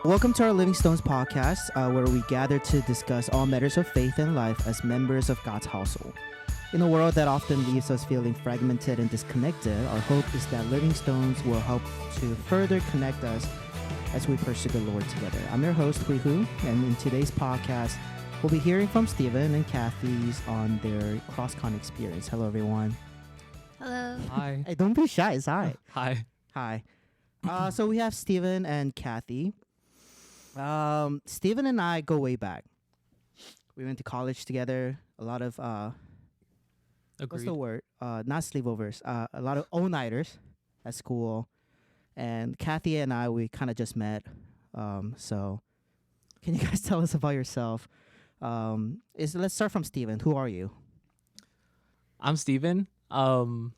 Welcome to our Living Stones podcast, where we gather to discuss all matters of faith and life as members of God's household. In a world that often leaves us feeling fragmented and disconnected, our hope is that Living Stones will help to further connect us as we pursue the Lord together. I'm your host, Hui Hu, and in today's podcast, we'll be hearing from Stephen and Cathy on their CrossCon experience. Hello, everyone. Hello. Hi. Hey, don't be shy. It's all right. Hi. Hi. So we have Stephen and Cathy. Stephen and I go way back. We went to college together. A lot of what's Agreed. the word? Not sleepovers. A lot of all-nighters at school. And Cathy and I, we kind of just met. So can you guys tell us about yourself? Let's start from Stephen. Who are you? I'm Steven. I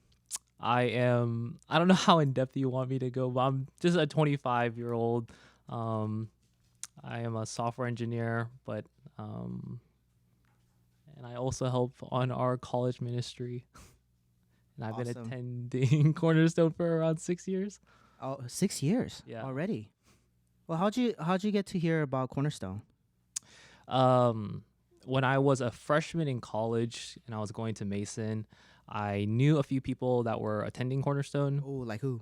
don't know how in depth you want me to go, but I'm just a 25-year-old. I am a software engineer, but and I also help on our college ministry. And I've been Awesome. attending Cornerstone for around 6 years. Oh, 6 years Yeah. already. Well, how'd you get to hear about Cornerstone? When I was a freshman in college and I was going to Mason, I knew a few people that were attending Cornerstone. Oh, like who?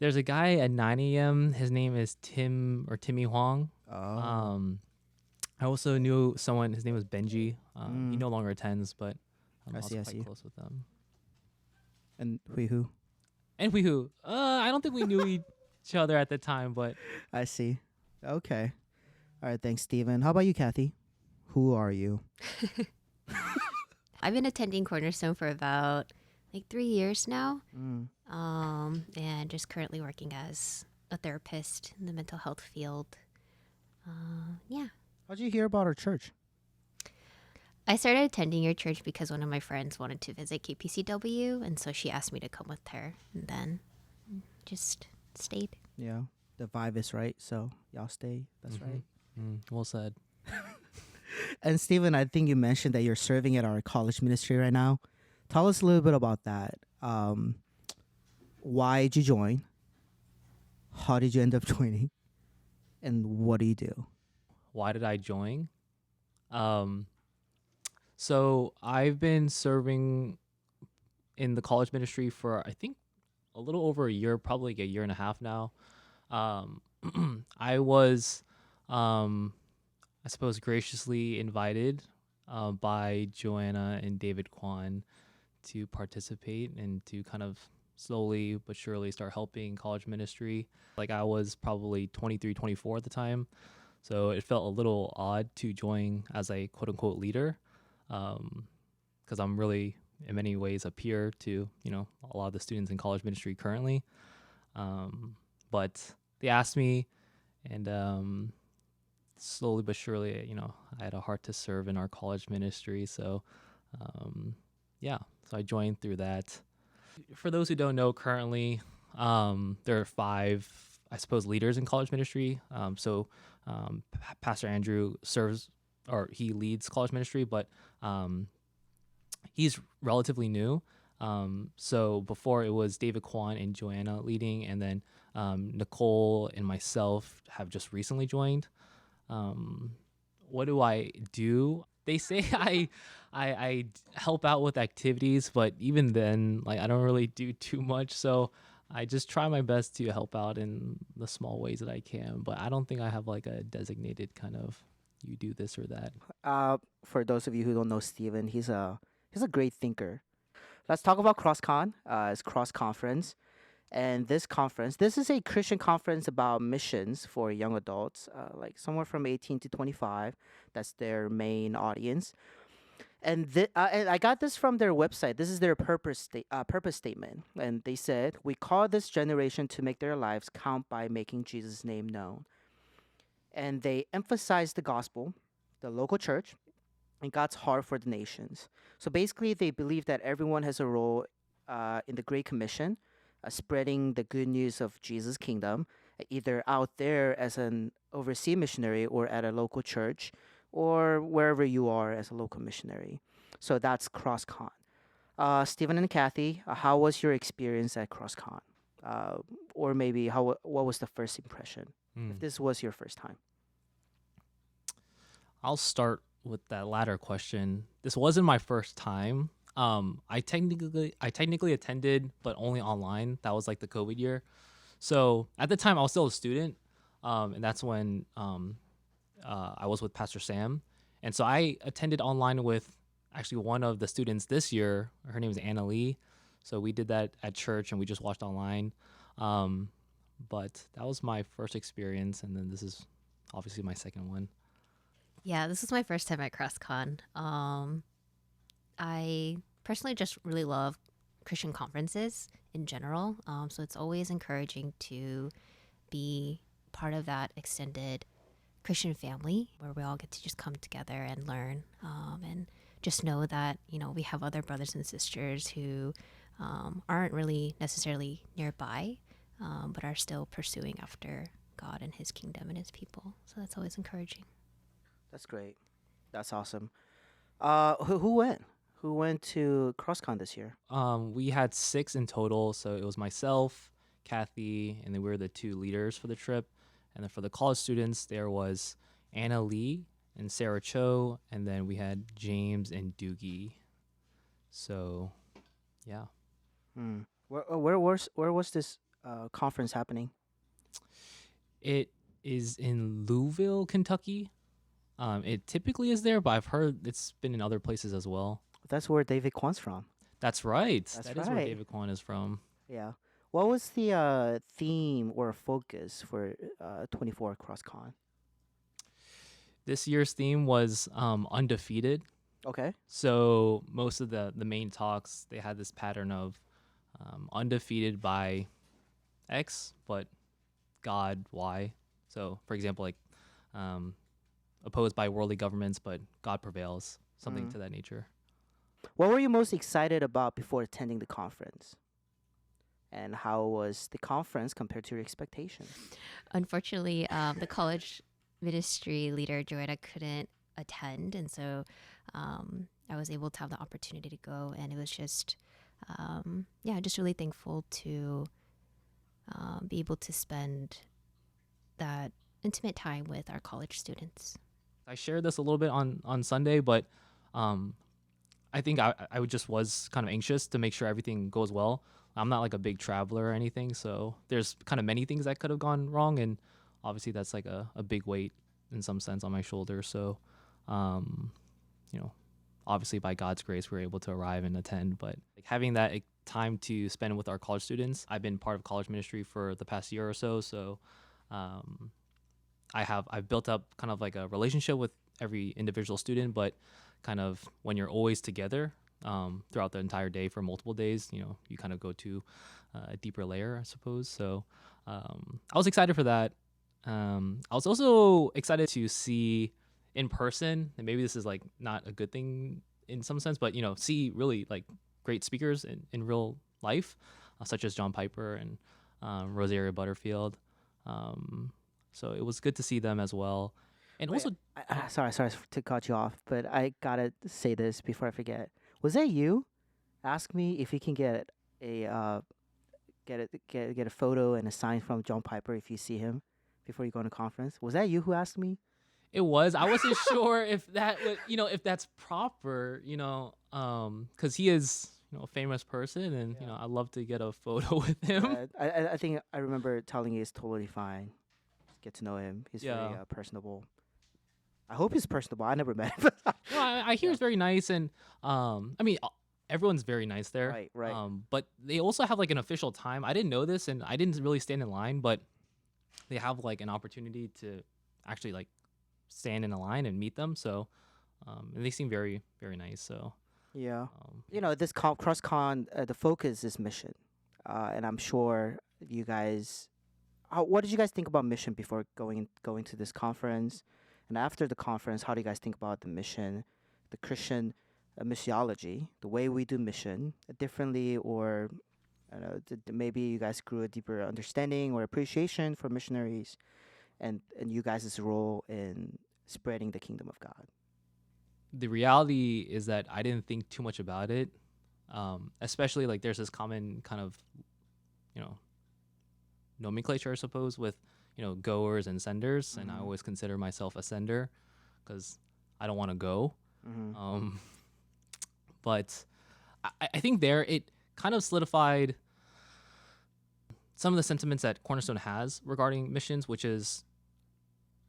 There's a guy at 9 a.m. His name is Timmy Huang. Oh. I also knew someone. His name was Benji. He Mm. no longer attends, but I'm I also see, I quite see. close with them. And who? And Weehoo. I don't think we knew each other at the time, but I see. Okay. All right. Thanks, Stephen. How about you, Cathy? Who are you? I've been attending Cornerstone for about 3 years now. Mm. And just currently working as a therapist in the mental health field. Yeah. How'd you hear about our church? I started attending your church because one of my friends wanted to visit KPCW, and so she asked me to come with her, and then just stayed. Yeah. The vibe is right, so y'all stay. That's Mhm. right. Well said. And Stephen, I think you mentioned that you're serving at our college ministry right now. Tell us a little bit about that. Why did you join? How did you end up joining? And what do you do? Why did I join? So I've been serving in the college ministry for I think a little over a year, probably like a year and a half now. I was, I suppose, graciously invited by Joanna and David Kwan to participate and to kind of slowly but surely start helping college ministry. Like I was probably 23, 24 at the time. So it felt a little odd to join as a quote unquote leader. Because I'm really in many ways a peer to, a lot of the students in college ministry currently. But they asked me and slowly but surely, I had a heart to serve in our college ministry. So, so I joined through that. For those who don't know, currently there are 5, I suppose, leaders in college ministry. Pastor Andrew serves, or he leads college ministry, but he's relatively new. So before it was David Kwan and Joanna leading, and then Nicole and myself have just recently joined. What do I do? They say I help out with activities, but even then, I don't really do too much. So I just try my best to help out in the small ways that I can. But I don't think I have a designated kind of you do this or that. For those of you who don't know Stephen, he's a great thinker. Let's talk about CrossCon. It's Cross Conference. And this is a Christian conference about missions for young adults, somewhere from 18 to 25. That's their main audience. And I got this from their website. This is their purpose statement. And they said, "We call this generation to make their lives count by making Jesus' name known." And they emphasize the gospel, the local church, and God's heart for the nations. So basically, they believe that everyone has a role in the Great Commission, spreading the good news of Jesus' kingdom, either out there as an overseas missionary or at a local church, or wherever you are as a local missionary. So that's CrossCon. Stephen and Cathy, how was your experience at CrossCon? Or maybe what was the first impression? if Mm. this was your first time? I'll start with that latter question. This wasn't my first time. I technically attended, but only online. That was like the COVID year. So at the time, I was still a student, and that's when I was with Pastor Sam, and so I attended online with actually one of the students this year. Her name is Anna Lee. So we did that at church, and we just watched online. Um, but that was my first experience, and then this is obviously my second one. Yeah, this is my first time at CrossCon. I personally just really love Christian conferences in general. So it's always encouraging to be part of that extended Christian family where we all get to just come together and learn, and just know that, we have other brothers and sisters who aren't really necessarily nearby, but are still pursuing after God and his kingdom and his people. So that's always encouraging. That's great. That's awesome. Who went? Who went to CrossCon this year? We had 6 in total, so it was myself, Cathy, and then we were the 2 leaders for the trip. And then for the college students, there was Anna Lee and Sarah Cho, and then we had James and Doogie. So, yeah. Hmm. Where was this conference happening? It is in Louisville, Kentucky. It typically is there, but I've heard it's been in other places as well. That's where David Kwan's from. That's right. That's That is where right. David Kwan is from. Yeah. What was the theme or focus for 24 CrossCon? This year's theme was undefeated. Okay. So most of the main talks, they had this pattern of undefeated by X, but God Y. So for example, like um, opposed by worldly governments, but God prevails, something Mm. to that nature. What were you most excited about before attending the conference? And how was the conference compared to your expectations? Unfortunately, the college ministry leader, Joanna, couldn't attend. And so I was able to have the opportunity to go. And it was just, just really thankful to be able to spend that intimate time with our college students. I shared this a little bit on Sunday, but um, I think just was kind of anxious to make sure everything goes well. I'm not like a big traveler or anything, so there's kind of many things that could have gone wrong, and obviously that's like a big weight in some sense on my shoulder. So, um, you know, obviously by God's grace we were able to arrive and attend. But like having that time to spend with our college students, I've been part of college ministry for the past year or so, so um, I've built up kind of like a relationship with every individual student, but kind of when you're always together throughout the entire day for multiple days, you kind of go to a deeper layer, I suppose. So I was excited for that. I was also excited to see in person, and maybe this is like not a good thing in some sense, but see really like great speakers in real life, such as John Piper and Rosaria Butterfield. Um, so it was good to see them as well. And Wait, also, sorry to cut you off, but I gotta say this before I forget. Was that you? Ask me if you can get a get a photo and a sign from John Piper if you see him before you go on a conference. Was that you who asked me? I wasn't sure if that would, if that's proper, because he is, a famous person, and Yeah. I'd love to get a photo with him. I think I remember telling you it's totally fine. Just get to know him. He's very Yeah. personable. I hope he's personable. I never met him. No, I hear Yeah. it's very nice, and I mean, everyone's very nice there. Right, right. But they also have like an official time. I didn't know this, and I didn't really stand in line, but they have like an opportunity to actually like stand in a line and meet them. So, and they seem very, very nice. So, Yeah. This CrossCon, the focus is mission, and I'm sure you guys. What did you guys think about mission before going to this conference, and after the conference? How do you guys think about the mission, the Christian missiology, the way we do mission differently, or I don't know, maybe you guys grew a deeper understanding or appreciation for missionaries, and you guys' role in spreading the kingdom of God. the reality is that I didn't think too much about it. Especially like there's this common kind of, you know, nomenclature, I suppose, with goers and senders, and I Mhm. always consider myself a sender because I don't want to go. Mhm. Um, but I think there it kind of solidified some of the sentiments that Cornerstone has regarding missions, which is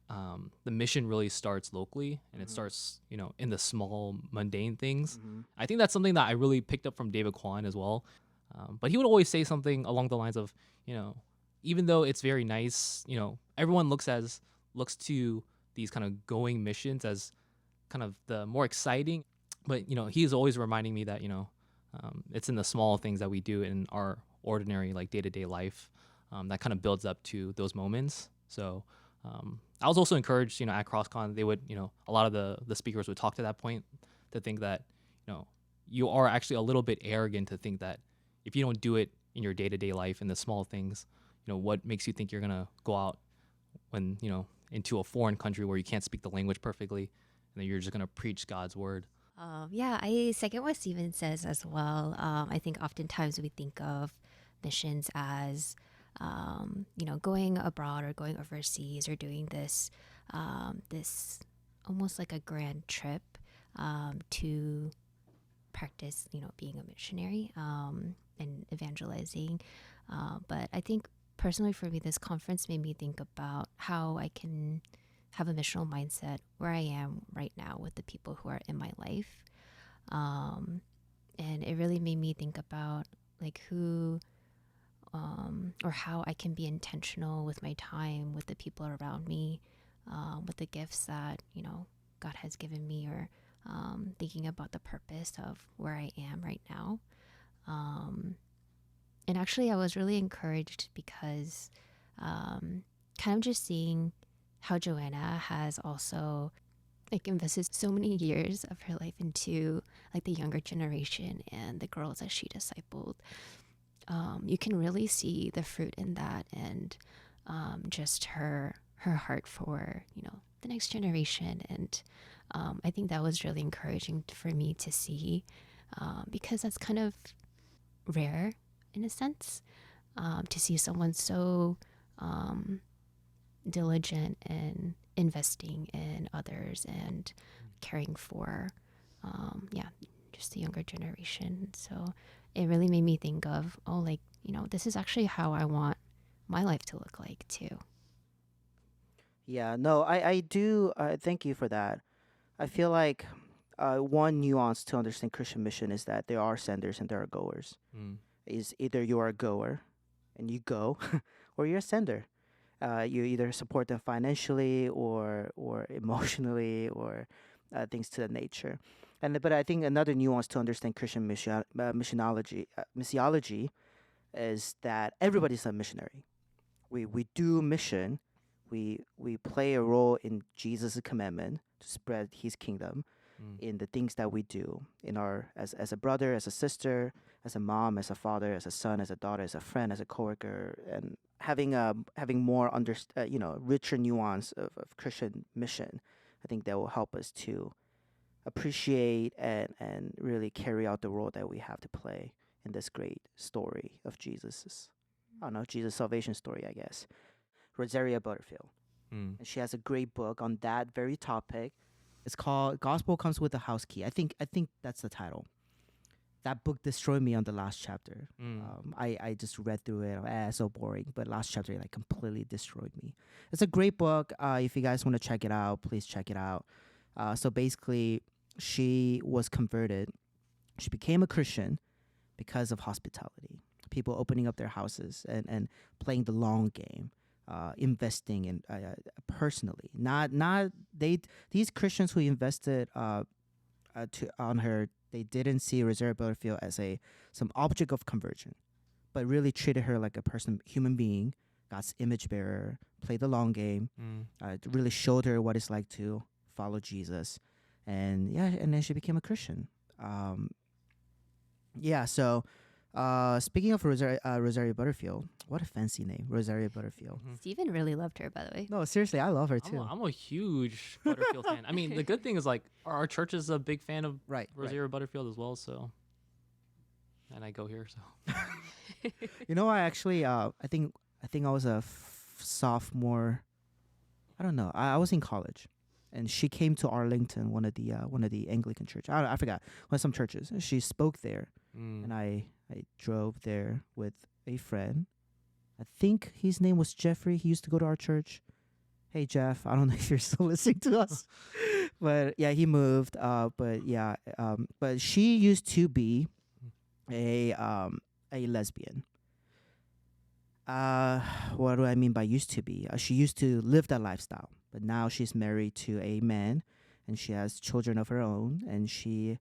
the mission really starts locally and it Mhm. starts, in the small mundane things. Mhm. I think that's something that I really picked up from David Kwan as well. But he would always say something along the lines of, you know, even though it's very nice, everyone looks to these kind of going missions as kind of the more exciting. But he's always reminding me that it's in the small things that we do in our ordinary like day to day life that kind of builds up to those moments. So I was also encouraged, at CrossCon, they would, a lot of the speakers would talk to that point to think that, you are actually a little bit arrogant to think that if you don't do it in your day to day life in the small things, what makes you think you're gonna go out when into a foreign country where you can't speak the language perfectly, and then you're just gonna preach God's word. Yeah, I second what Steven says as well. I think oftentimes we think of missions as, going abroad or going overseas or doing this almost like a grand trip to practice, being a missionary and evangelizing. But I think personally for me, this conference made me think about how I can have a missional mindset where I am right now with the people who are in my life. And it really made me think about like who or how I can be intentional with my time, with the people around me, with the gifts that, God has given me, or thinking about the purpose of where I am right now. And actually, I was really encouraged because kind of just seeing how Joanna has also like invested so many years of her life into like the younger generation and the girls that she discipled. You can really see the fruit in that, and just her heart for the next generation. And I think that was really encouraging for me to see, because that's kind of rare in a sense, to see someone so diligent in investing in others and caring for, yeah, just the younger generation. So it really made me think of, oh, like, this is actually how I want my life to look like too. Yeah, no, I do. Thank you for that. I feel like one nuance to understand Christian mission is that there are senders and there are goers. Mm. Is either you are a goer and you go, or you're a sender. You either support them financially or emotionally or things to that nature. But I think another nuance to understand Christian missiology is that everybody's a missionary. We do mission. We play a role in Jesus' commandment to spread His kingdom Mm. in the things that we do in our as a brother, as a sister, as a mom, as a father, as a son, as a daughter, as a friend, as a coworker, and having more richer nuance of Christian mission. I think that will help us to appreciate and really carry out the role that we have to play in this great story of Jesus's, I don't know, Jesus' salvation story, I guess. Rosaria Butterfield. Mm. And she has a great book on that very topic. It's called Gospel Comes with a House Key. I think that's the title. That book destroyed me on the last chapter. Mm. I just read through it. So boring. But last chapter like completely destroyed me. It's a great book. If you guys want to check it out, please check it out. So basically, she was converted. She became a Christian because of hospitality. People opening up their houses and playing the long game, investing in personally. Not they these Christians who invested on her. They didn't see Rosaria Butterfield as some object of conversion, but really treated her like a person, human being, God's image bearer. Played the long game. Mm. Really showed her what it's like to follow Jesus, and yeah, and then she became a Christian. Um, yeah, so speaking of Rosaria Butterfield, what a fancy name, Rosaria Butterfield. Mhm. Steven really loved her, by the way. No, seriously, I love her I'm too. I'm a huge Butterfield fan. I mean, the good thing is like our church is a big fan of Right, Rosario Butterfield as well. So, and I go here. So, You know, I actually, I I think I was a sophomore. I don't know. I was in college, and she came to Arlington, one of the Anglican church. I forgot one of some churches. And she spoke there, and I drove there with a friend. I think his name was Jeffrey. He used to go to our church. Hey Jeff, I don't know if you're still listening to us, but yeah, he moved. But yeah, but she used to be a lesbian. Uh, what do I mean by used to be? She used to live that lifestyle, but now she's married to a man, and she has children of her own. And she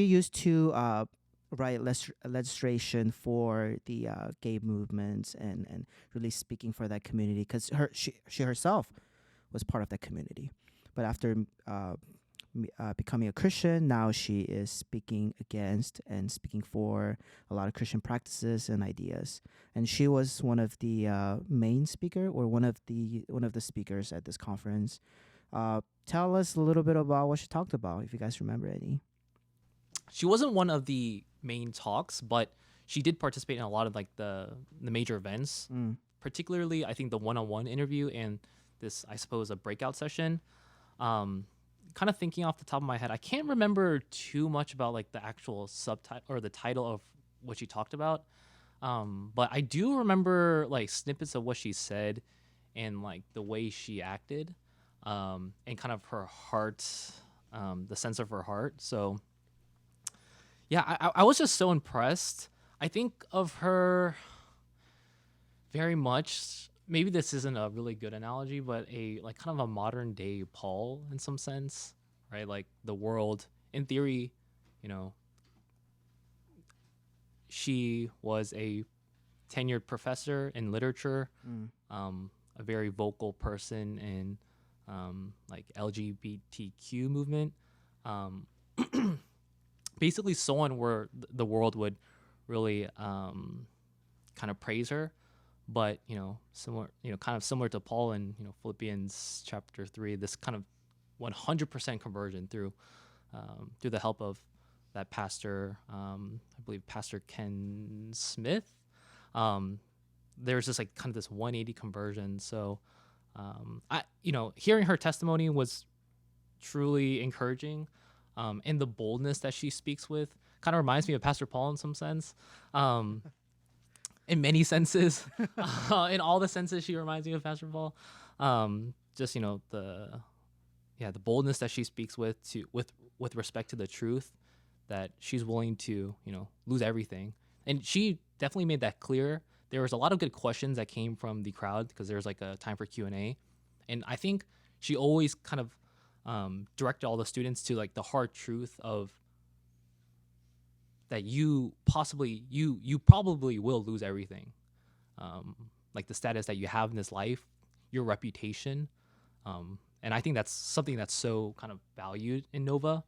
used to write legislation for the gay movements and really speaking for that community because she herself was part of that community. But after becoming a Christian, now she is speaking against and speaking for a lot of Christian practices and ideas. And she was one of the main speaker or one of the speakers at this conference. Tell us a little bit about what she talked about, if you guys remember any. She wasn't one of the main talks, but she did participate in a lot of like the major events, particularly I think the one-on-one interview and this, I suppose, a breakout session. Kind of thinking off the top of my head, I can't remember too much about like the actual subtitle or the title of what she talked about. But I do remember like snippets of what she said and like the way she acted, and kind of her heart, the sense of her heart. So yeah, I was just so impressed. I think of her very much. Maybe this isn't a really good analogy, but a like kind of a modern day Paul in some sense, right? Like the world, in theory, you know, she was a tenured professor in literature, a very vocal person in like LGBTQ movement. Um, Basically, someone where the world would really kind of praise her. But similar, kind of similar to Paul in Philippians chapter 3, this kind of 100% conversion through the help of that pastor, I believe Pastor Ken Smith. There's just like kind of this 180 conversion. So hearing her testimony was truly encouraging, and the boldness that she speaks with kind of reminds me of Pastor Paul in some sense. In many senses, in all the senses, she reminds me of Pastor Paul. Just the boldness that she speaks with respect to the truth, that she's willing to lose everything, and she definitely made that clear. There was a lot of good questions that came from the crowd because there was like a time for Q&A, and I think she always kind of directed all the students to like the hard truth of that you probably will lose everything, like the status that you have in this life, your reputation, and I think that's something that's so kind of valued in Nova.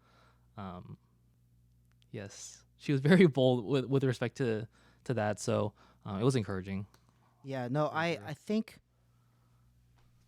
Yes, she was very bold with respect to that, so it was encouraging. Yeah, no, I think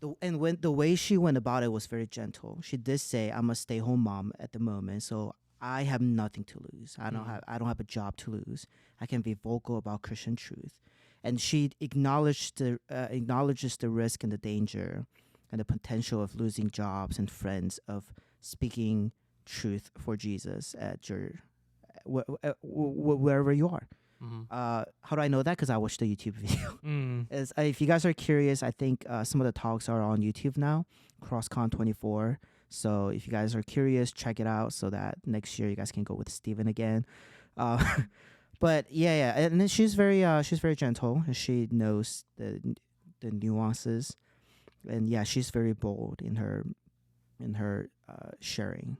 when the way she went about it was very gentle. She did say, "I'm a stay-home mom at the moment, so I have nothing to lose. I don't have a job to lose. I can be vocal about Christian truth," and she acknowledges the risk and the danger, and the potential of losing jobs and friends of speaking truth for Jesus at your wherever you are. How do I know that? Because I watched the YouTube video. If you guys are curious, I think some of the talks are on YouTube now, CrossCon 24. So if you guys are curious, check it out so that next year you guys can go with Steven again. But yeah, and then she's very gentle, and she knows the nuances, and yeah, she's very bold in her sharing.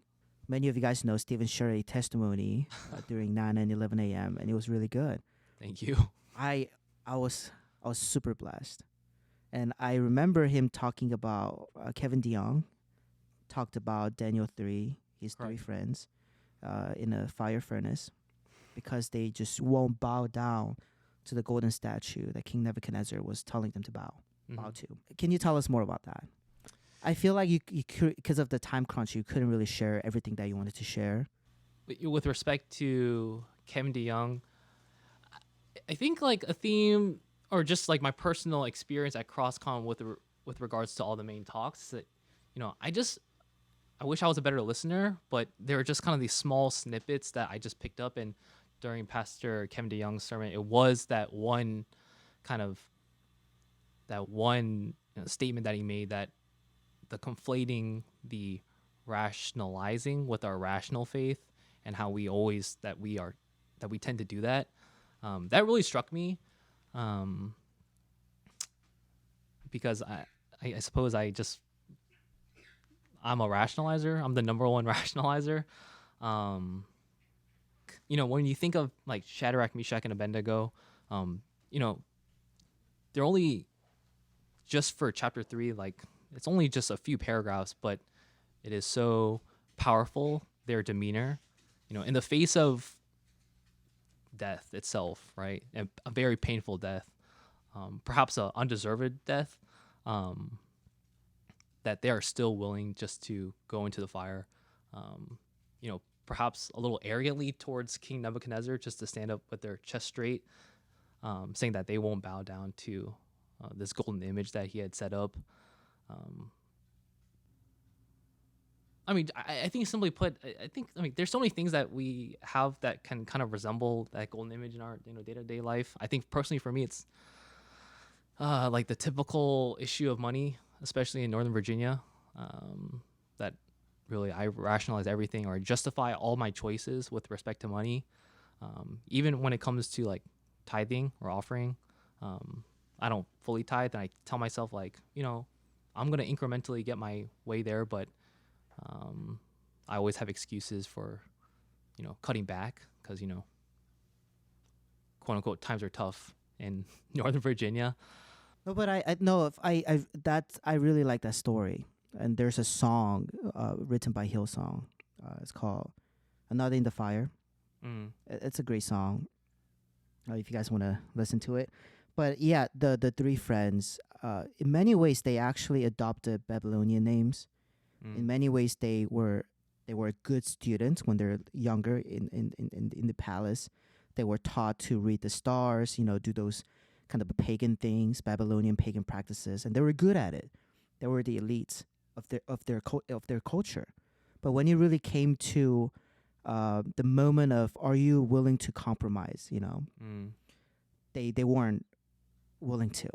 Many of you guys know Steven shared a testimony during 9 and 11 a.m. and it was really good. Thank you. I was super blessed, and I remember him talking about Kevin DeYoung talked about Daniel 3, his three friends, in a fire furnace, because they just won't bow down to the golden statue that King Nebuchadnezzar was telling them to bow to. Can you tell us more about that? I feel like you could, because of the time crunch, you couldn't really share everything that you wanted to share. With respect to Kevin DeYoung, I think like a theme or just like my personal experience at CrossCon with regards to all the main talks, is that I wish I was a better listener, but there are just kind of these small snippets that I just picked up. And during Pastor Kevin DeYoung's sermon, it was that one kind of statement that he made, that the conflating the rationalizing with our rational faith, and how we tend to do that. That really struck me, um, because I suppose I'm a rationalizer. I'm the number one rationalizer. Um, when you think of like Shadrach, Meshach, and Abednego, um, you know, they're only just for chapter 3, like it's only just a few paragraphs, but it is so powerful, their demeanor, in the face of death itself, right? And a very painful death, perhaps a undeserved death, um, that they are still willing just to go into the fire, perhaps a little arrogantly towards King Nebuchadnezzar, just to stand up with their chest straight, saying that they won't bow down to this golden image that he had set up. Um, I think simply put, there's so many things that we have that can kind of resemble that golden image in our day-to-day life. I think personally for me, it's like the typical issue of money, especially in Northern Virginia, that really I rationalize everything or justify all my choices with respect to money. Even when it comes to like tithing or offering, I don't fully tithe, and I tell myself like, I'm going to incrementally get my way there, but I always have excuses for, cutting back because, quote unquote, times are tough in Northern Virginia. No, but I no, if I really like that story. And there's a song written by Hillsong. It's called "Another in the Fire." It's a great song. If you guys want to listen to it, but yeah, the three friends, in many ways, they actually adopted Babylonian names. In many ways, they were good students when they're younger in the palace. They were taught to read the stars, do those kind of pagan things, Babylonian pagan practices, and they were good at it. They were the elites of their culture. But when it really came to the moment of, are you willing to compromise? They weren't willing to.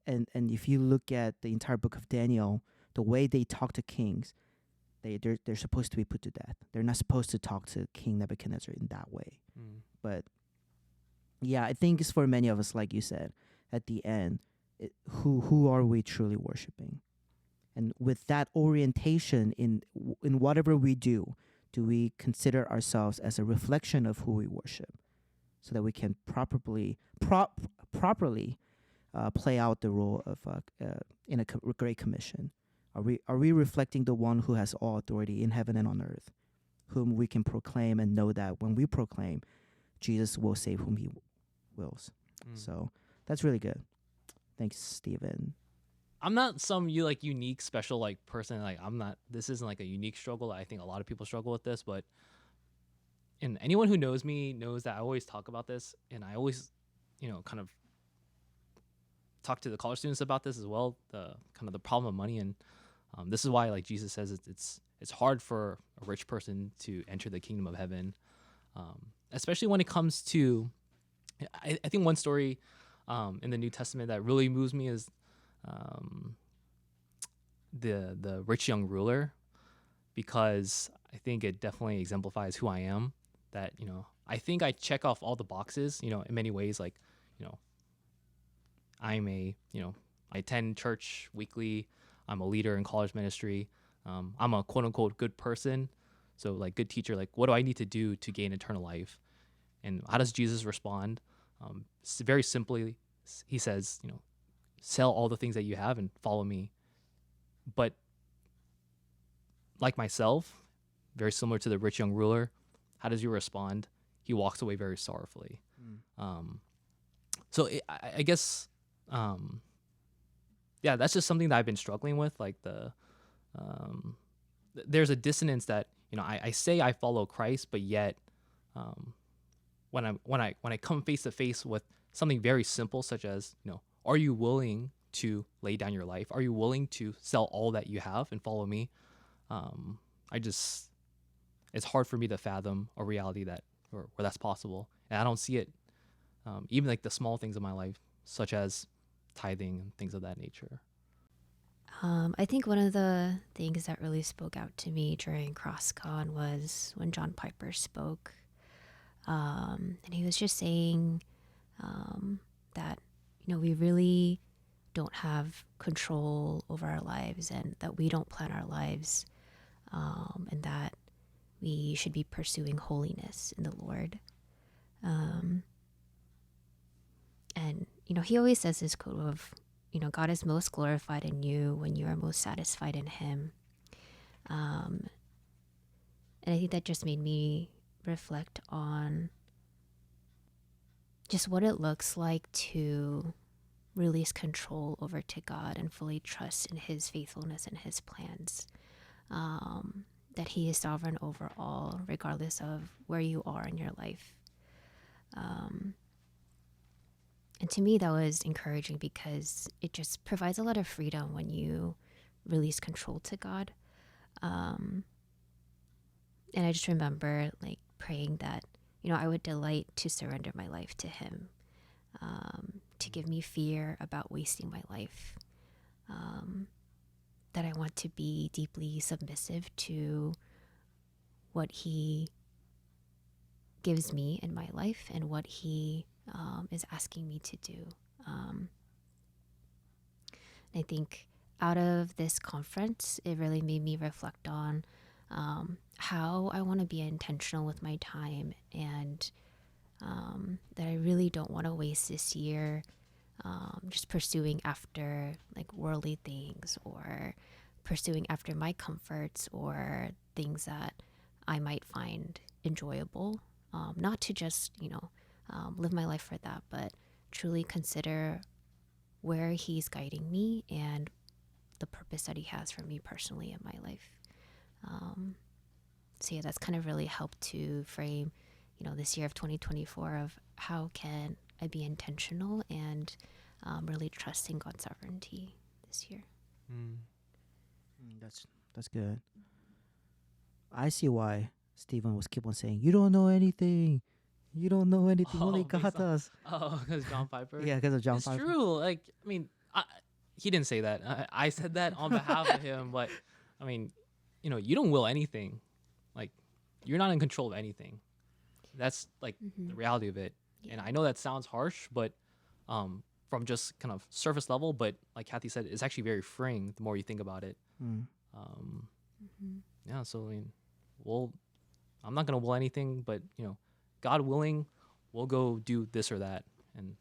And if you look at the entire book of Daniel, the way they talk to kings, they're supposed to be put to death. They're not supposed to talk to King Nebuchadnezzar in that way. But yeah, I think it's for many of us, like you said, at the end, who are we truly worshiping? And with that orientation in whatever we do we consider ourselves as a reflection of who we worship, so that we can properly play out the role of in a great commission? Are we reflecting the one who has all authority in heaven and on earth, whom we can proclaim and know that when we proclaim, Jesus will save whom he wills? So that's really good. Thanks, Stephen. I'm not some unique special person. This isn't like a unique struggle. I think a lot of people struggle with this, but anyone who knows me knows that I always talk about this, and I always, kind of talk to the college students about this as well. The kind of the problem of money, and this is why Jesus says it's hard for a rich person to enter the kingdom of heaven, especially when it comes to. I think one story in the New Testament that really moves me is the rich young ruler, because I think it definitely exemplifies who I am. That I think I check off all the boxes. In many ways, I'm I attend church weekly. I'm a leader in college ministry. I'm a quote unquote good person. So good teacher. What do I need to do to gain eternal life? And how does Jesus respond? Very simply, he says, sell all the things that you have and follow me. But like myself, very similar to the rich young ruler, how does he respond? He walks away very sorrowfully. I guess, that's just something that I've been struggling with. There's a dissonance that I say I follow Christ, but yet when I come face to face with something very simple, such as, are you willing to lay down your life? Are you willing to sell all that you have and follow me? Um, I just, it's hard for me to fathom a reality that, or where that's possible. And I don't see it, even like the small things in my life, such as tithing and things of that nature. I think one of the things that really spoke out to me during CrossCon was when John Piper spoke. And he was just saying that, we really don't have control over our lives and that we don't plan our lives, and that we should be pursuing holiness in the Lord. And, he always says this quote of, God is most glorified in you when you are most satisfied in Him. And I think that just made me reflect on just what it looks like to release control over to God and fully trust in His faithfulness and His plans. That He is sovereign over all, regardless of where you are in your life. And to me, that was encouraging because it just provides a lot of freedom when you release control to God. And I just remember like praying that, I would delight to surrender my life to Him, to give me fear about wasting my life, that I want to be deeply submissive to what He gives me in my life and what He is asking me to do. I think out of this conference, it really made me reflect on how I want to be intentional with my time, and that I really don't want to waste this year just pursuing after like worldly things or pursuing after my comforts or things that I might find enjoyable. Not to just, live my life for that, but truly consider where He's guiding me and the purpose that He has for me personally in my life. So yeah, that's kind of really helped to frame, this year of 2024 of how can I be intentional and really trusting God's sovereignty this year. That's good. I see why Stephen was keep on saying, "You don't know anything. You don't know anything. Only God based on- does." because John Piper. Yeah, because of John It's Piper. true. Like, I mean, he didn't say that. I said that on behalf of him. But I mean, you don't will anything. Like, you're not in control of anything. That's like the reality of it. Yeah. And I know that sounds harsh, but from just kind of surface level, but like Cathy said, it's actually very freeing the more you think about it. Mm. Yeah. So I mean, I'm not gonna will anything, but God willing, we'll go do this or that and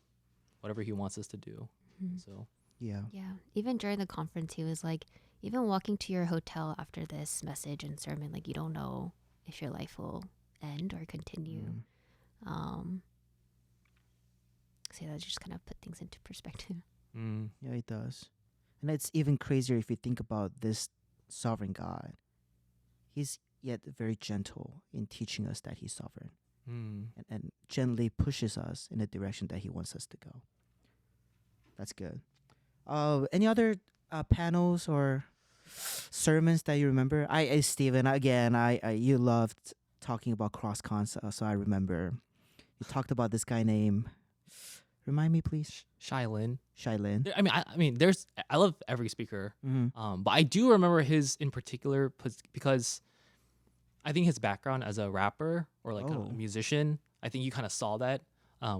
whatever He wants us to do. So Yeah. Yeah. Even during the conference, he was like, even walking to your hotel after this message and sermon, like, you don't know if your life will end or continue. So that just kind of put things into perspective. Yeah, it does. And it's even crazier if you think about this sovereign God. He's yet very gentle in teaching us that He's sovereign, and gently pushes us in the direction that He wants us to go. That's good. Any other panels or sermons that you remember? Steven, again, you loved talking about CrossCon, so I remember you talked about this guy named. Remind me, please. Shailin. Shailin. I mean, I love every speaker, Mm-hmm. but I do remember his in particular because I think his background as a rapper or like kind of a musician, I think you kind of saw that.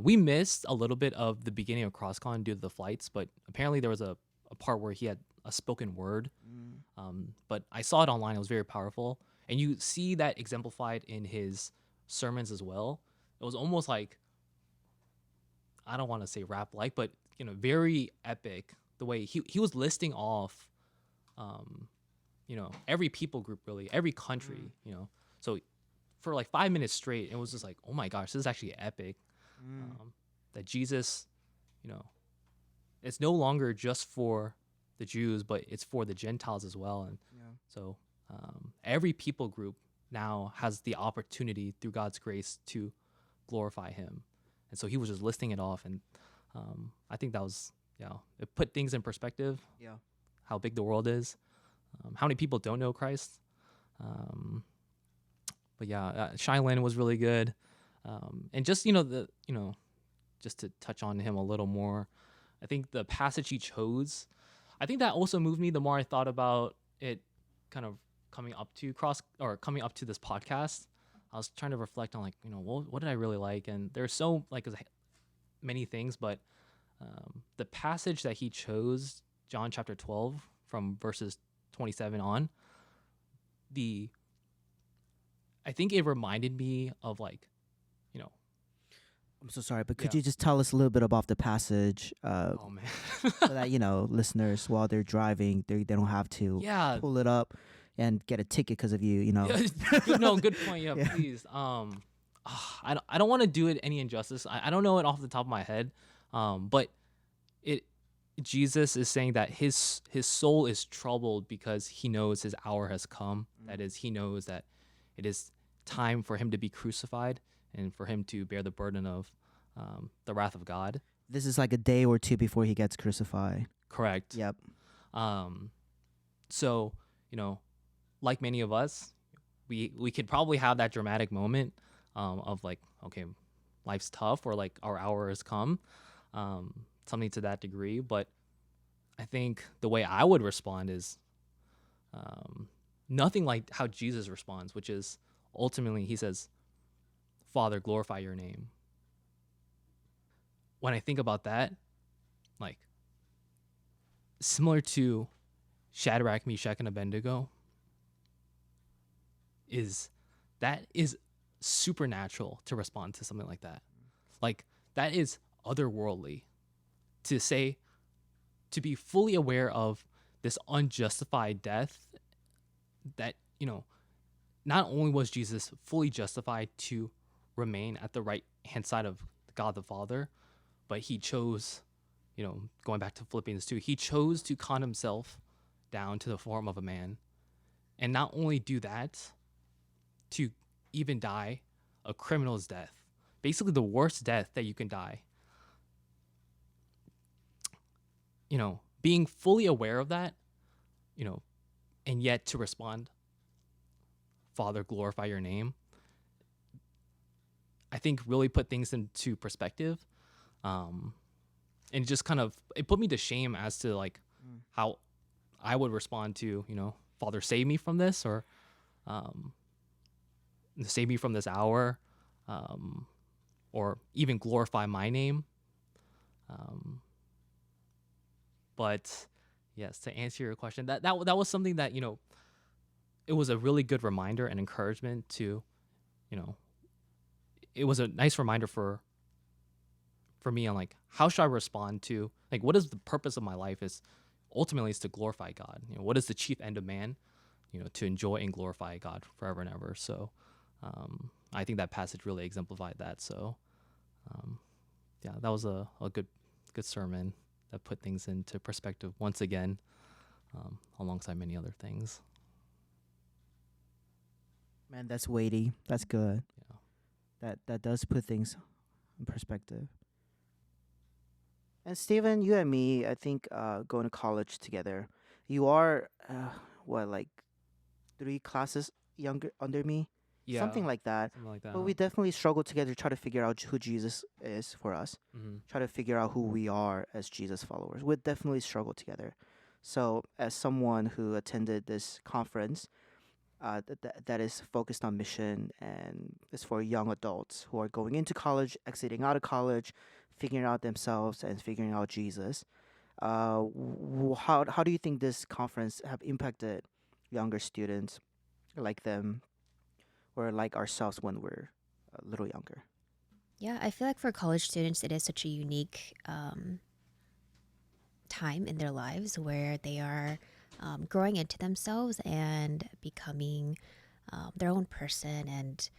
We missed a little bit of the beginning of CrossCon due to the flights, but apparently there was a part where he had a spoken word. But I saw it online. It was very powerful. And you see that exemplified in his sermons as well. It was almost like, I don't want to say rap like, but very epic. The way he was listing off, every people group, really, every country, So for like 5 minutes straight, it was just like, oh my gosh, this is actually epic. That Jesus, it's no longer just for the Jews, but it's for the Gentiles as well. And so every people group now has the opportunity through God's grace to glorify Him. And so he was just listing it off, and I think that was, it put things in perspective, Yeah. how big the world is, how many people don't know Christ. Um, but yeah, Shylin was really good, and just just to touch on him a little more, I think the passage he chose, I think that also moved me the more I thought about it, kind of coming up to this podcast. I was trying to reflect on, like, what did I really like, and there's so like many things, but the passage that he chose, John chapter 12 from verses 27 on, the I think it reminded me of, like, you know, I'm so sorry, but could yeah. you just tell us a little bit about the passage, Oh man. so that listeners, while they're driving, they don't have to Yeah. pull it up and get a ticket because of you. You know. Yeah, no, good point. Yeah, Yeah. please. I don't want to do it any injustice. I don't know it off the top of my head. But it Jesus is saying that his soul is troubled because he knows his hour has come. That is, he knows that it is time for him to be crucified and for him to bear the burden of the wrath of God. This is like a day or two before he gets crucified. Correct. Yep. So, like many of us, we could probably have that dramatic moment of, like, okay, life's tough, or like our hour has come, something to that degree. But I think the way I would respond is nothing like how Jesus responds, which is ultimately he says, Father, glorify your name. When I think about that, like, similar to Shadrach, Meshach, and Abednego, is supernatural to respond to something like that. Like, that is otherworldly to say, to be fully aware of this unjustified death, that, not only was Jesus fully justified to remain at the right hand side of God the Father, but he chose, going back to Philippians 2, he chose to con himself down to the form of a man. And not only do that, to even die a criminal's death, basically the worst death that you can die. Being fully aware of that, and yet to respond, Father, glorify your name, I think really put things into perspective. And just kind of, it put me to shame as to, like, how I would respond to, Father, save me from this, or save me from this hour, or even glorify my name. But yes, to answer your question, that was something that, it was a really good reminder and encouragement to, it was a nice reminder for me on, like, how should I respond to, like, what is the purpose of my life is ultimately is to glorify God. What is the chief end of man? To enjoy and glorify God forever and ever. So I think that passage really exemplified that. So yeah, that was a good sermon that put things into perspective once again, alongside many other things. Man, that's weighty. That's good. Yeah. That does put things in perspective. And Steven, you and me, I think, going to college together. You are what, like 3 classes younger under me, Yeah, something like that. something like that. But we definitely struggle together to try to figure out who Jesus is for us. Try to figure out who we are as Jesus followers. We definitely struggle together. So, as someone who attended this conference, that is focused on mission and is for young adults who are going into college, exiting out of college, figuring out themselves and figuring out Jesus. How do you think this conference have impacted younger students like them, or like ourselves when we're a little younger? Yeah, I feel like for college students, it is such a unique time in their lives where they are growing into themselves and becoming their own person, and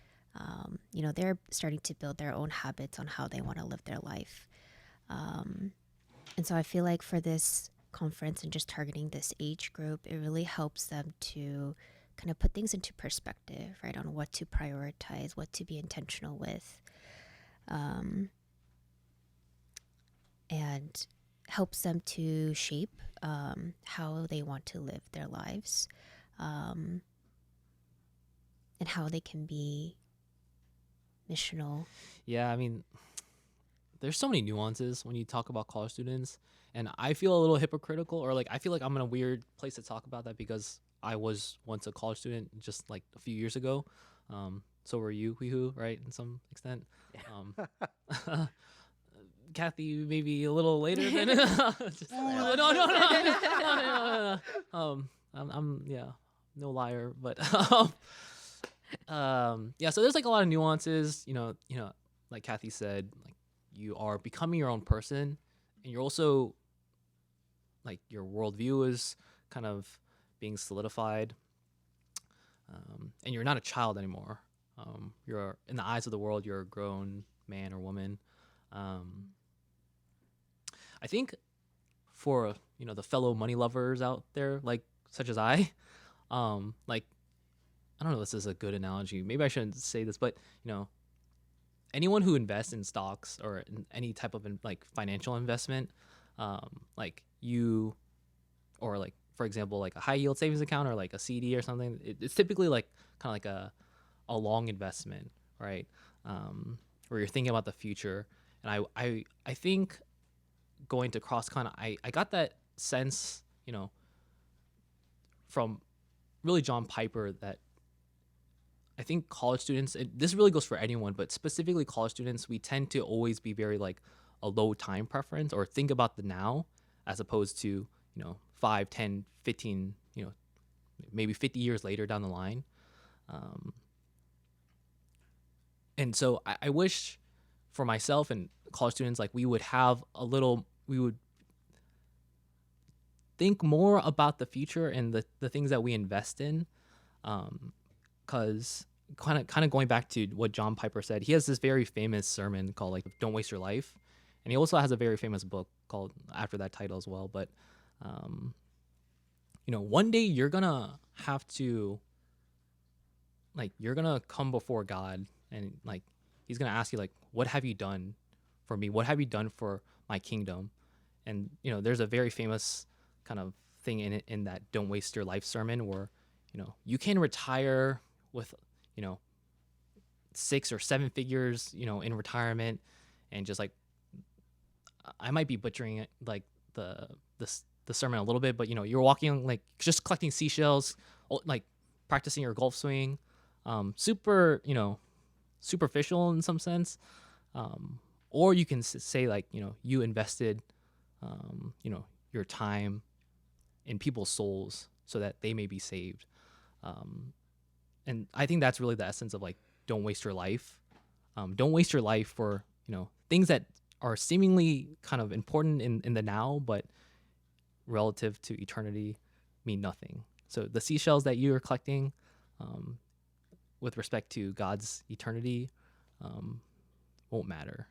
they're starting to build their own habits on how they want to live their life. And so I feel like for this conference and just targeting this age group, it really helps them to kind of put things into perspective, right, on what to prioritize, what to be intentional with. and helps them to shape how they want to live their lives, and how they can be missional. Yeah, I mean, there's so many nuances when you talk about college students, and I feel a little hypocritical, or like I feel like I'm in a weird place to talk about that because I was once a college student just like a few years ago. So were you, Weehoo, right? In some extent. Um, Cathy, maybe a little later than. Just, no, no, no, no, no, no, no, no. I'm yeah, no liar, but yeah. So there's like a lot of nuances, like Cathy said, like you are becoming your own person, and you're also like your worldview is kind of being solidified, and you're not a child anymore. You're in the eyes of the world, you're a grown man or woman. Um, I think for the fellow money lovers out there, like such as I, like I don't know, if this is a good analogy. Maybe I shouldn't say this, but anyone who invests in stocks or in any type of like financial investment, like you, or like for example, like a high yield savings account or like a CD or something, it's typically like kind of like a long investment, right? Where you're thinking about the future. And I think going to CrossCon, I got that sense, from really John Piper, that I think college students, this really goes for anyone, but specifically college students, we tend to always be very like a low time preference or think about the now as opposed to, 5, 10, 15, maybe 50 years later down the line. Um, and so I wish for myself and college students, like we would think more about the future and the things that we invest in. Because kind of going back to what John Piper said, he has this very famous sermon called like "Don't Waste Your Life," and he also has a very famous book called after that title as well. But um, one day you're gonna have to, like, you're gonna come before God, and like He's gonna ask you like, "What have you done for me? What have you done for my kingdom?" And there's a very famous kind of thing in that "Don't Waste Your Life" sermon where you can retire with you know 6 or 7 figures in retirement, and just like I might be butchering it, like the sermon a little bit, but you're walking like just collecting seashells, like practicing your golf swing, super superficial in some sense, or you can say like you invested your time in people's souls so that they may be saved. And I think that's really the essence of like, don't waste your life. Don't waste your life for things that are seemingly kind of important in the now, but relative to eternity mean nothing. So the seashells that you are collecting, with respect to God's eternity, won't matter.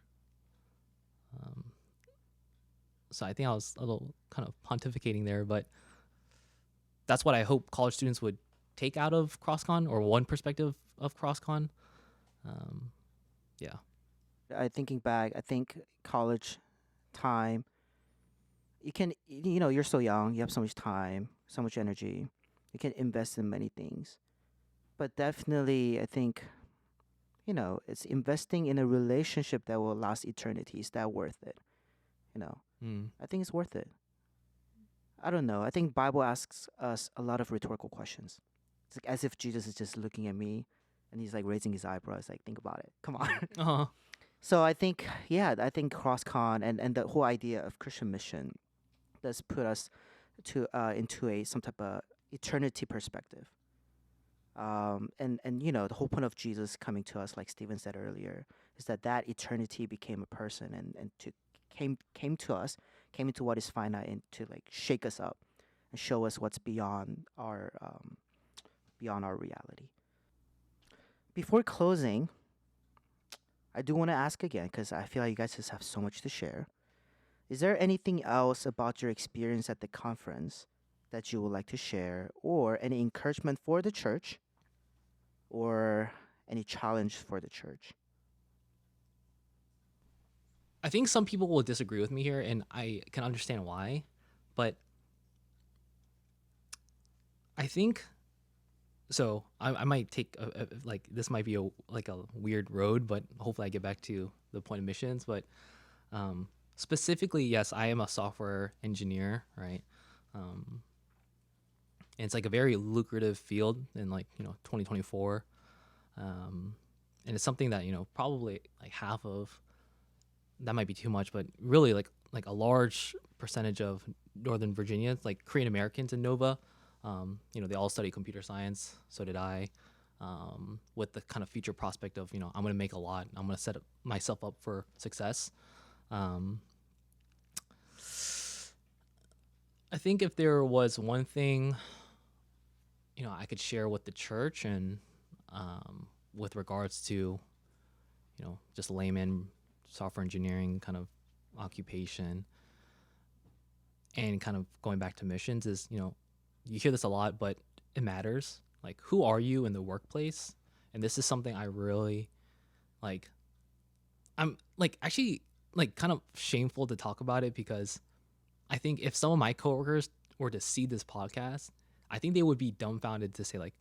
So I think I was a little kind of pontificating there, but that's what I hope college students would take out of CrossCon, or one perspective of CrossCon. Yeah. Thinking back, I think college time, you're so young, you have so much time, so much energy. You can invest in many things. But definitely, I think, it's investing in a relationship that will last eternity. Is that worth it? Mm. I think it's worth it. I don't know. I think Bible asks us a lot of rhetorical questions. It's like as if Jesus is just looking at me and he's like raising his eyebrows, like, think about it. Come on. Uh-huh. So I think, yeah, I think CrossCon and the whole idea of Christian mission does put us into some type of eternity perspective. And the whole point of Jesus coming to us, like Stephen said earlier, is that eternity became a person and to came to us, came into what is finite, and to like shake us up and show us what's beyond our reality. Before closing, I do want to ask again because I feel like you guys just have so much to share. Is there anything else about your experience at the conference that you would like to share, or any encouragement for the church, or any challenge for the church? I think some people will disagree with me here, and I can understand why. But I think so. I might take like this might be a weird road, but hopefully I get back to the point of missions. But specifically, yes, I am a software engineer, right? Um, and it's like a very lucrative field in 2024, and it's something that probably like half of that might be too much, but really like a large percentage of Northern Virginia, like Korean Americans in Nova, they all study computer science. So did I. With the kind of future prospect of I'm going to make a lot. I'm going to myself up for success. Um, I think if there was one thing I could share with the church and with regards to just layman software engineering kind of occupation and kind of going back to missions is you hear this a lot, but it matters. Like, who are you in the workplace? And this is something I really like. I'm like actually like kind of shameful to talk about it because I think if some of my coworkers were to see this podcast, I think they would be dumbfounded to say like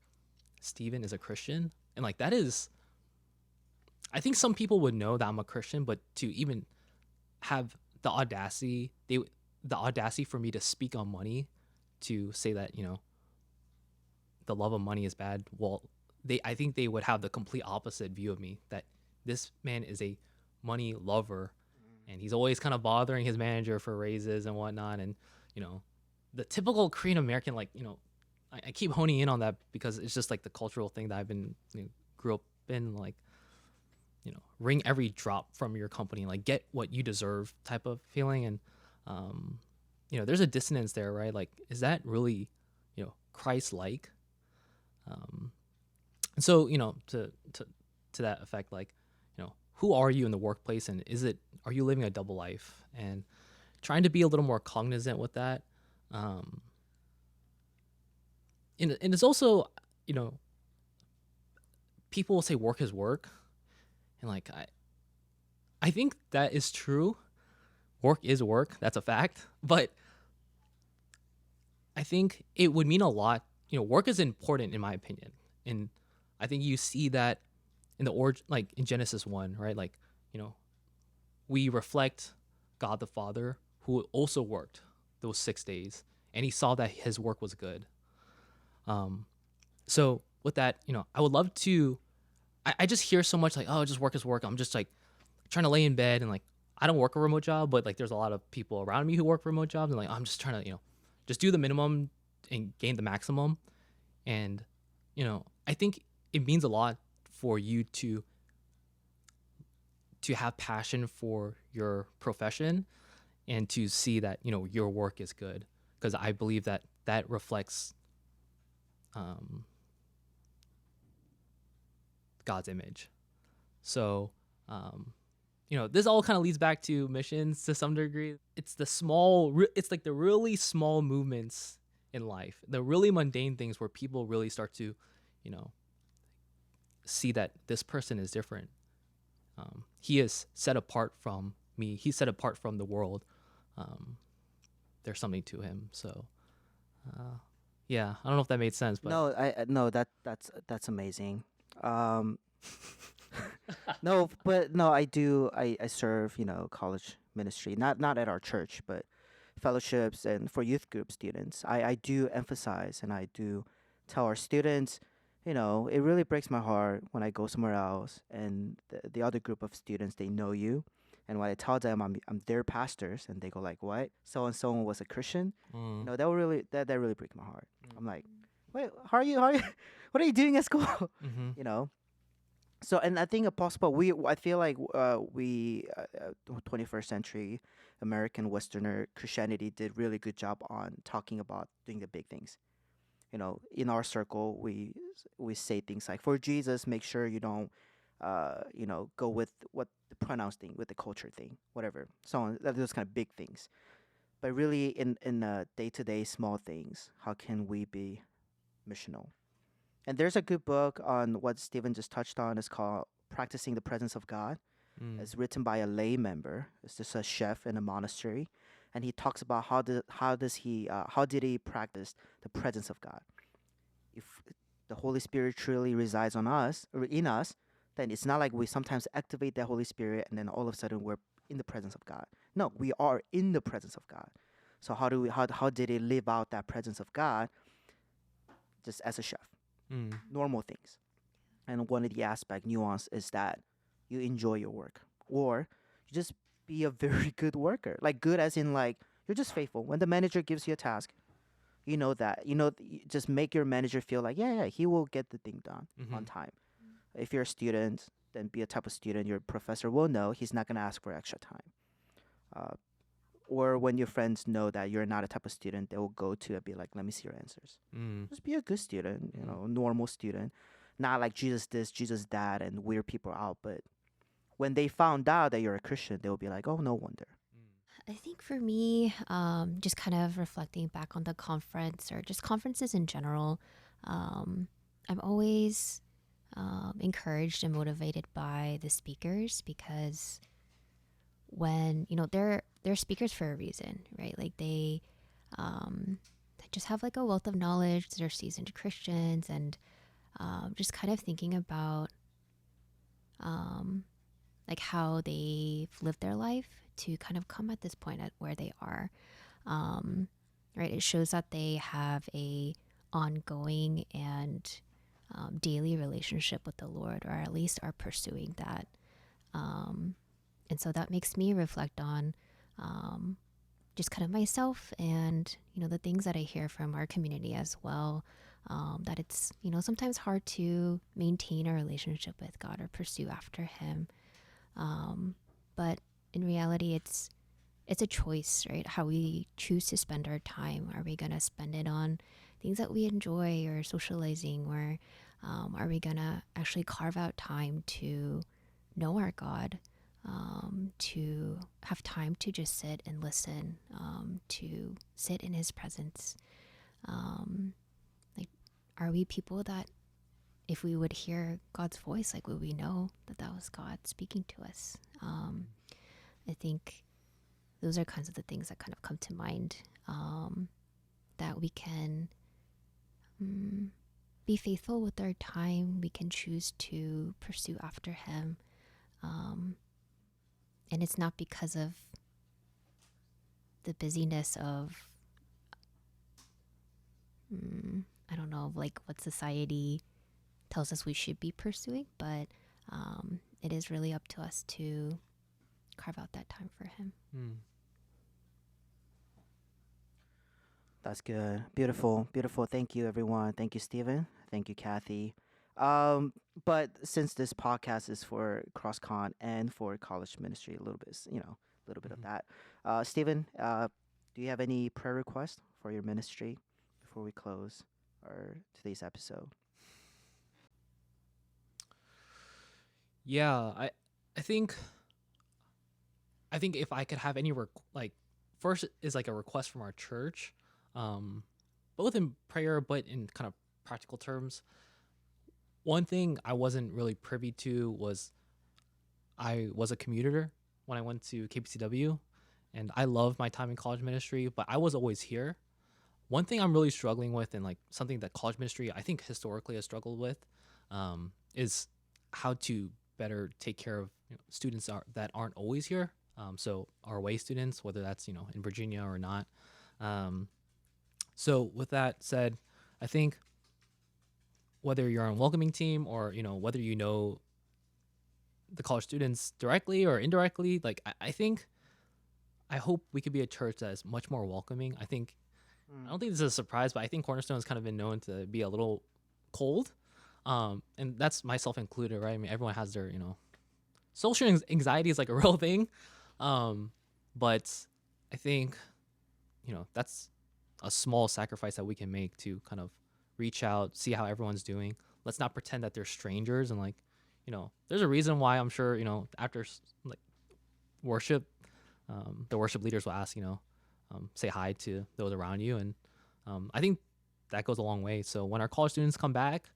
Steven is a Christian. And like that is I think some people would know that I'm a Christian, but to even have the audacity for me to speak on money, to say that the love of money is bad. Well, I think they would have the complete opposite view of me, that this man is a money lover, and he's always kind of bothering his manager for raises and whatnot. And the typical Korean American, like I keep honing in on that because it's just like the cultural thing that I've been grew up in, like wring every drop from your company, like get what you deserve type of feeling. And there's a dissonance there, right? Like, is that really Christ-like? And so to that effect, like who are you in the workplace, and are you living a double life? And trying to be a little more cognizant with that. And it's also people will say work is work, and like I think that is true. Work is work. That's a fact. But I think it would mean a lot. Work is important in my opinion. And I think you see that in like in Genesis 1, right? Like, we reflect God the Father, who also worked those 6 days, and he saw that his work was good. So with that, I would love to, I just hear so much like, oh, just work is work. I'm just like trying to lay in bed, and like I don't work a remote job, but like there's a lot of people around me who work remote jobs, and like I'm just trying to just do the minimum and gain the maximum. And I think it means a lot for you to have passion for your profession and to see that your work is good, because I believe that that reflects God's image. So this all kind of leads back to missions to some degree. It's it's like the really small movements in life, the really mundane things where people really start to, see that this person is different. He is set apart from me. He's set apart from the world. There's something to him. So, yeah, I don't know if that made sense, but No, no, that's amazing. Um, no, but no, I do. I serve, college ministry, not at our church, but fellowships and for youth group students. I do emphasize and I do tell our students, it really breaks my heart when I go somewhere else and the other group of students, they know you. And when I tell them I'm their pastors, and they go like, "What? So and so was a Christian?" That will really that really breaks my heart. I'm like, "Wait, how are you? How are you? What are you doing at school?" mm-hmm. you know. So, and I think Apostle Paul, I feel like 21st century American Westerner Christianity did really good job on talking about doing the big things. In our circle, we say things like, "For Jesus, make sure you don't, go with what the pronouns thing, with the culture thing, whatever." So on, those kind of big things. But really, in day to day small things, how can we be missional? And there's a good book on what Stephen just touched on. It's called "Practicing the Presence of God." Mm. It's written by a lay member. It's just a chef in a monastery, and he talks about how did he practice the presence of God. If the Holy Spirit truly resides on us or in us, then it's not like we sometimes activate that Holy Spirit and then all of a sudden we're in the presence of God. No, we are in the presence of God. So how did he live out that presence of God just as a chef? Mm. Normal things. And one of the nuance is that you enjoy your work, or you just be a very good worker. Like good as in like you're just faithful. When the manager gives you a task, you know that just make your manager feel like yeah, he will get the thing done Mm-hmm. on time. If you're a student, then be a type of student your professor will know he's not going to ask for extra time. Uh, or when your friends know that you're not a type of student, they will go to and be like, let me see your answers. Mm. Just be a good student, Mm. normal student, not like Jesus this, Jesus that, and weird people out. But when they found out that you're a Christian, they will be like, oh, no wonder. I think for me, just kind of reflecting back on the conference or just conferences in general, I'm always encouraged and motivated by the speakers because when they're speakers for a reason, right? Like they just have like a wealth of knowledge. They're seasoned Christians, and just kind of thinking about um, like how they've lived their life to kind of come at this point at where they are. Um, right? It shows that they have a ongoing and daily relationship with the Lord, or at least are pursuing that. Um, and so that makes me reflect on um, just kind of myself and the things that I hear from our community as well. That it's sometimes hard to maintain a relationship with God or pursue after Him. But in reality, it's a choice, right? How we choose to spend our time. Are we gonna spend it on things that we enjoy or socializing, or are we gonna actually carve out time to know our God, to have time to just sit and listen, to sit in His presence? Like, are we people that if we would hear God's voice, like would we know that that was God speaking to us? I think those are kinds of the things that kind of come to mind, that we can be faithful with our time. We can choose to pursue after Him. And it's not because of the busyness of, I don't know, like what society tells us we should be pursuing, but it is really up to us to carve out that time for Him. Mm. That's good. Beautiful, beautiful. Thank you, everyone. Thank you, Stephen. Thank you, Cathy. But since this podcast is for CrossCon and for college ministry, a little bit, a little bit of Mhm. that. Stephen, do you have any prayer requests for your ministry before we close our today's episode? Yeah, I think if I could have any like first is like a request from our church, um, both in prayer but in kind of practical terms. One thing I wasn't really privy to was I was a commuter when I went to KPCW, and I love my time in college ministry, but I was always here. One thing I'm really struggling with, and like something that college ministry I think historically has struggled with, is how to better take care of students that aren't always here. So our away students, whether that's in Virginia or not. Um, so with that said, I think whether you're on a welcoming team or whether the college students directly or indirectly, like I think I hope we could be a church that is much more welcoming. I don't think this is a surprise, but I think Cornerstone has kind of been known to be a little cold. And that's myself included, right? I mean, everyone has their, social anxiety is like a real thing. But I think, that's a small sacrifice that we can make to kind of reach out, see how everyone's doing. Let's not pretend that they're strangers and like, there's a reason why I'm sure, after like worship, the worship leaders will ask, say hi to those around you. And I think that goes a long way. So when our college students come back,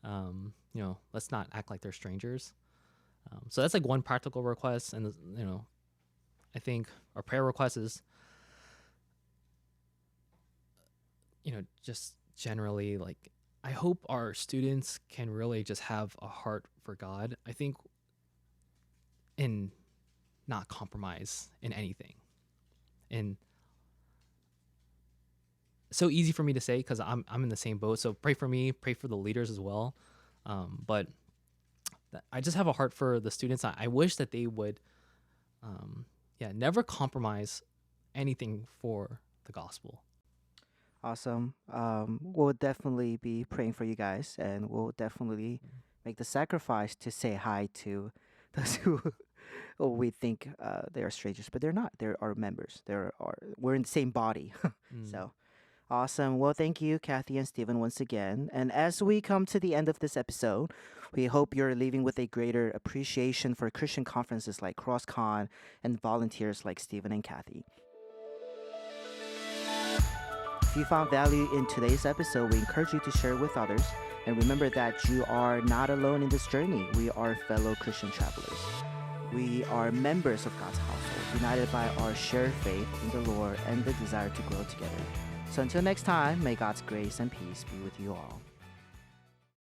let's not act like they're strangers. So that's like one practical request, and I think our prayer request is, just generally like I hope our students can really just have a heart for God. I think, and not compromise in anything. And so easy for me to say because I'm in the same boat. So pray for me, pray for the leaders as well. But I just have a heart for the students. I wish that they would, never compromise anything for the gospel. Awesome. We'll definitely be praying for you guys, and we'll definitely make the sacrifice to say hi to those who we think they are strangers, but they're not. They're our members. We're in the same body. Mm. So awesome. Well, thank you, Cathy and Stephen, once again. And as we come to the end of this episode, we hope you're leaving with a greater appreciation for Christian conferences like CrossCon and volunteers like Stephen and Cathy. If you found value in today's episode, we encourage you to share it with others. And remember that you are not alone in this journey. We are fellow Christian travelers. We are members of God's household, united by our shared faith in the Lord and the desire to grow together. So until next time, may God's grace and peace be with you all.